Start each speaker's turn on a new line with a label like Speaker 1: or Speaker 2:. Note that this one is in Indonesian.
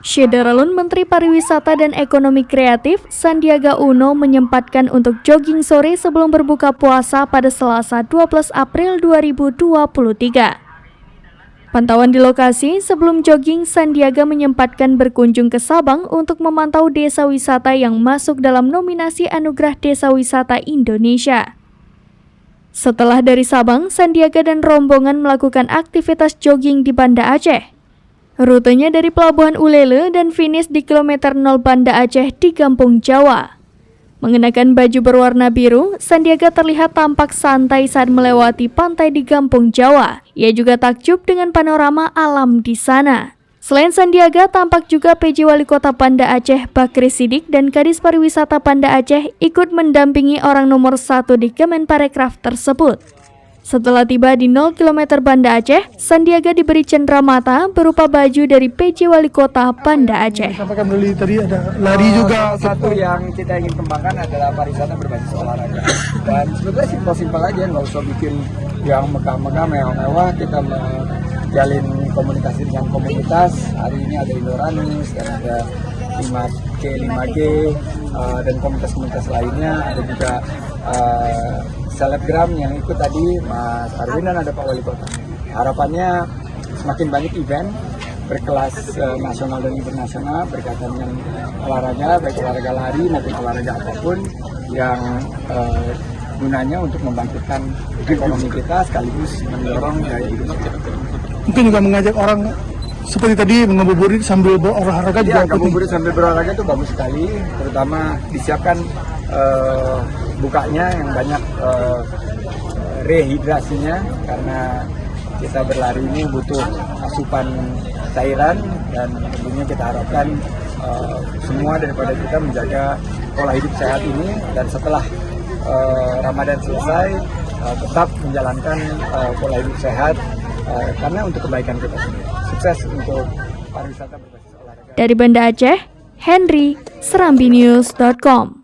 Speaker 1: Syederalun Menteri Pariwisata dan Ekonomi Kreatif Sandiaga Uno menyempatkan untuk jogging sore sebelum berbuka puasa pada Selasa 12 April 2023. Pantauan di lokasi sebelum jogging, Sandiaga menyempatkan berkunjung ke Sabang untuk memantau desa wisata yang masuk dalam nominasi Anugerah Desa Wisata Indonesia. Setelah dari Sabang, Sandiaga dan rombongan melakukan aktivitas jogging di Banda Aceh. Rutenya dari Pelabuhan Ulele dan finish di kilometer 0 Banda Aceh di Kampung Jawa. Mengenakan baju berwarna biru, Sandiaga terlihat tampak santai saat melewati pantai di Kampung Jawa. Ia juga takjub dengan panorama alam di sana. Selain Sandiaga, tampak juga PJ Wali Kota Banda Aceh Bakri Sidik dan Kadis Pariwisata Banda Aceh ikut mendampingi orang nomor 1 di Kemenparekraf tersebut. Setelah tiba di 0 km Banda Aceh, Sandiaga diberi cenderamata berupa baju dari PJ Wali Kota Banda Aceh.
Speaker 2: Sampaikan dulu tadi ada lari juga.
Speaker 3: Satu yang kita ingin kembangkan adalah pariwisata berbasis olahraga. Dan sebetulnya simpel-simpel aja, nggak usah bikin yang megah-megah, mewah-mewah. Kita menjalin komunikasi dengan komunitas. Hari ini ada Indoranis, dan ada 5K, 5G, dan komunitas-komunitas lainnya. Ada juga selebgram yang ikut tadi, Mas Arwin, dan ada Pak Wali Kota. Harapannya semakin banyak event berkelas nasional dan internasional berkaitan dengan olahraga, baik olahraga lari maupun olahraga apapun yang gunanya untuk membangkitkan ekonomi kita sekaligus mendorong gaya hidup sehat.
Speaker 2: Mungkin juga mengajak orang seperti tadi mengabuburit sambil berolahraga juga.
Speaker 3: Ya, ngabuburit sambil berolahraga itu bagus sekali, terutama disiapkan bukanya yang banyak rehidrasinya, karena kita berlari ini butuh asupan cairan, dan tentunya kita harapkan semua daripada kita menjaga pola hidup sehat ini, dan setelah Ramadan selesai tetap menjalankan pola hidup sehat karena untuk kebaikan kita sendiri. Sukses untuk pariwisata berbasis olahraga.
Speaker 1: Dari Banda Aceh, Henry, SerambiNews.com.